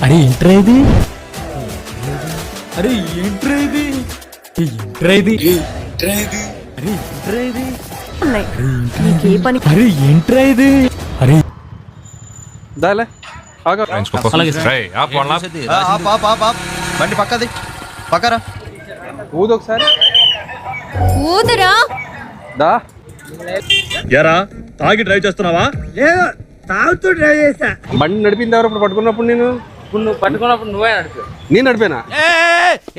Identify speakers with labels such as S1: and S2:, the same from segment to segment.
S1: అరే ఏంట్రా ఇది? అరే ఏంట్రా ఇది? ఏంట్రా ఇది? అరే ఏంట్రా ఇది?
S2: నీకే పని?
S1: అరే ఏంట్రా ఇది? అరే
S3: దాలే ఆగా.
S1: అలాగే సార్.
S4: బండి పక్కది పక్కరా
S3: ఊదు ఒకసారి.
S2: ఊదరా
S3: దా
S5: ఎరా తాగి డ్రైవ్ చేస్తున్నావా?
S6: తాగుతూ డ్రైవ్ చేశా.
S3: బండి నడిపింది ఎవరు ఇప్పుడు పట్టుకున్నప్పుడు నేను
S7: నువ్వు పట్టుకున్నప్పుడు నువ్వే నడిపి.
S3: నేను నడిపోయినా?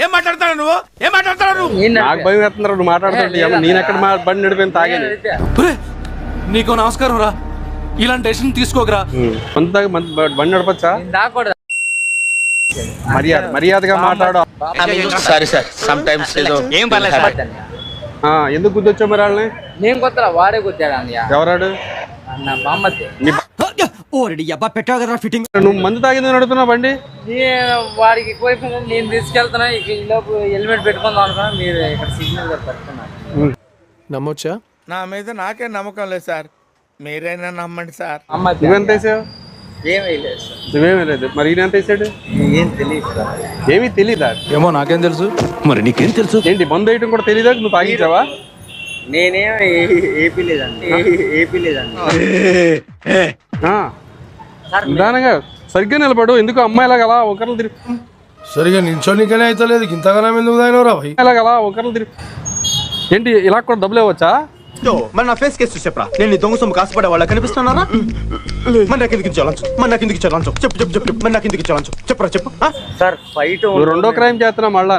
S5: ఏం మాట్లాడతాడు నువ్వు? ఏం మాట్లాడతాడు?
S3: నాకు భయం వేస్తున్నారు నువ్వు మాట్లాడుతుంటే. నేను ఎక్కడ బండి నడిపోయిన తాగాను.
S1: నీకు నమస్కారం రా, ఇలాంటి డెసిషన్ తీసుకోకరా.
S3: కొంత బండి నడపచ్చా? మర్యాదగా మాట్లాడు.
S4: సారీ సార్ సమ్ టైమ్స్
S1: ఏం పర్లేదు సార్.
S3: ఎందుకు గుద్దొచ్చావు మరి వాళ్ళని?
S7: నేను కొత్తరా, వాడే కొట్టాడు అన్నయ్య.
S3: ఎవరాడు?
S7: అన్న బామ్మతి.
S6: పెట్టావు కదా ఫిట్టింగ్.
S3: నువ్వు మందు తాగింది నడుపుతున్నావు బండి?
S7: వాడికి ఎక్కువైపోయింది, నేను తీసుకెళ్తున్నా. ఈ లోపు హెల్మెట్ పెట్టుకుందాం అనుకున్నా, మీరు ఇక్కడ సిగ్నల్ పెట్టుకున్నారు.
S1: నమ్మొచ్చా?
S8: నా మీద నాకే నమ్మకం లేదు సార్, మీరైనా నమ్మండి సార్.
S3: నువ్వెంత వేసావు?
S7: ఏమీ లేదు సార్.
S3: నువ్వేమీ లేదు. మరి ఈయన ఎంత వేసాడు?
S7: ఏం తెలియదు సార్.
S3: ఏమీ తెలీదా?
S1: ఏమో నాకేం తెలుసు.
S5: మరి నీకేం తెలుసు?
S3: ఏంటి మందు వేయటం కూడా తెలీదా? నువ్వు తాగించావా?
S7: నేనేం ఏపీ లేదండి.
S3: నిదానంగా సరిగ్గా నిలబడు. ఎందుకు అమ్మాయిలాగా అలా ఒకరిని తిరిగి
S5: సరిగా నిల్చోనికనే అయితే లేదు, ఇంతగానో ఎందుకు తాగినవరా భయ్?
S3: ఇలాగ అలా ఒకరిని తిరిగి ఏంటి ఇలా కూడా డబ్బులు ఇవ్వచ్చా?
S4: మరి నా ఫేస్ కేసు చెప్పరా? నేను నీ దొంగ సొమ్ము కాసుపడే వాళ్ళ కనిపిస్తున్నారా? మరి నాకు ఎందుకు చలాంచు? మరి నాకు ఎందుకు చలాంచు? చెప్పు చెప్పు చెప్పు. మరి నాకు ఎందుకు చలాంచు? చెప్పరా చెప్పు.
S7: సార్ ఫైట్
S3: నువ్వు రెండో క్రైమ్ చేస్తున్నావు మళ్ళా.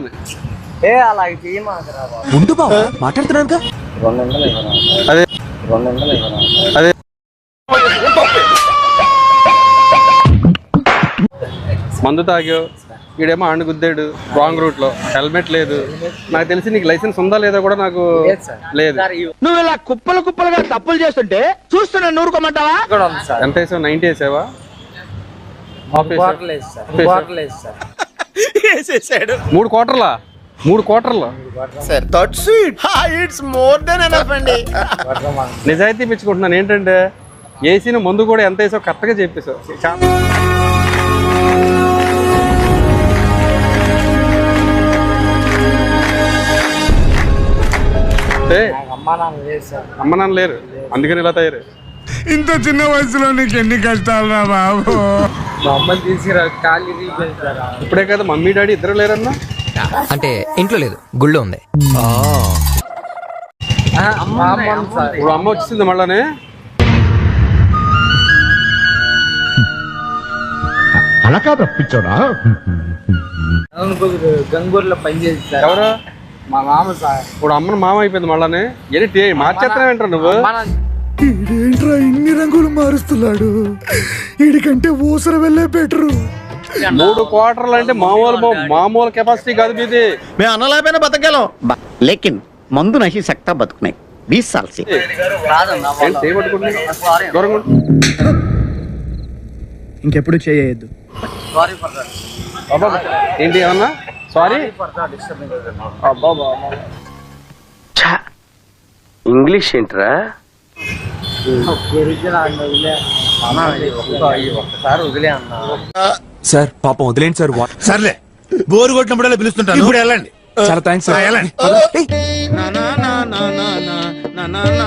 S7: అలా చేయమాకరా బాబు.
S4: ఉండు బాబా మాట్లాడుతున్నాను.
S7: 200 ఇవ్వరా?
S3: అదే
S7: 200 ఇవ్వరా?
S3: అదే మందు తాగావు, ఈడేమో ఆండు గుద్దాడు రాంగ్ రూట్ లో, హెల్మెట్ లేదు. నాకు తెలిసి నీకు లైసెన్స్ ఉందా లేదా కూడా నాకు లేదు.
S6: నువ్వు ఇలా కుప్పలుగా తప్పులు చేస్తుంటే చూస్తున్నా నూరుకోమంటావా?
S7: ఇక్కడ ఉంది సార్.
S3: ఎంత వేసావు? 90 వేసావా?
S7: బాటిల్ వేసి సార్. బాటిల్ వేసి సార్.
S8: వేసేసాడు.
S3: 3 క్వార్టర్లా? 3 క్వార్టర్లు
S4: sir that's sweet. It's more than enough అండి.
S3: నిజాయితీ పిచ్చుకుంటున్నాను. ఏంటంటే వేసిన మందు కూడా ఎంత వేసావు కరెక్ట్గా చెప్పేసావు.
S7: అమ్మా నాన్న లేదు సార్.
S3: అమ్మ నాన్న లేరు, అందుకని ఇలా తయారు.
S8: ఇంత చిన్న వయసులో నీకు ఎన్ని కష్టాలు రా బాబు.
S7: మా అమ్మని తీసుకురా, కాళ్ళు తీపిస్తారా?
S3: ఇప్పుడే కదా మమ్మీ డాడీ ఇద్దరు లేరన్నా?
S9: అంటే ఇంట్లో లేదు, గుళ్ళో ఉంది.
S7: మా అమ్మ సార్.
S3: ఇప్పుడు అమ్మ వచ్చింది మళ్ళానే.
S5: అలా కాదు తప్పించాడా?
S7: గంగూరులో పనిచేసి సార్.
S3: ఎవరు?
S7: మా మామ సార్.
S3: ఇప్పుడు అమ్మను మామ అయిపోయింది మళ్ళానే. ఏంటి మార్చేస్తానే వింటారు నువ్వు?
S6: ఏంట్రా ఇన్ని రంగులు మారుస్తున్నాడు? వీడికంటే ఊసర వెళ్ళే బెటరు.
S3: 3 క్వార్టర్లు అంటే మామూలు కెపాసిటీ కాదు మీది.
S4: మేము అన్నలేకపోయినా బతకగలం, లేకిన్ మందు నహి సక్తా బతుకున్నాయి 20 साल से.
S3: ఏంటి చేయబట్టుకుంటుంది? దూరంగా ఉండు.
S6: ఇంకెప్పుడు చేయొద్దు.
S7: Sorry for that.
S3: అబ్బా ఏంటి ఏమన్నా? సారీ అబ్బా.
S4: ఇంగ్లీష్ ఏంట్రా?
S7: ఒక్కసారి వదిలే అన్నా.
S6: సార్ పాపం వదిలేండి సార్.
S5: సర్లే, బోరు కొట్టినప్పుడల్లా పిలుస్తుంటాను. ఇప్పుడు వెళ్ళండి.
S6: చాలా థ్యాంక్స్ సార్.
S5: వెళ్ళండి.
S8: నా నా నా నా నా నా నా నా.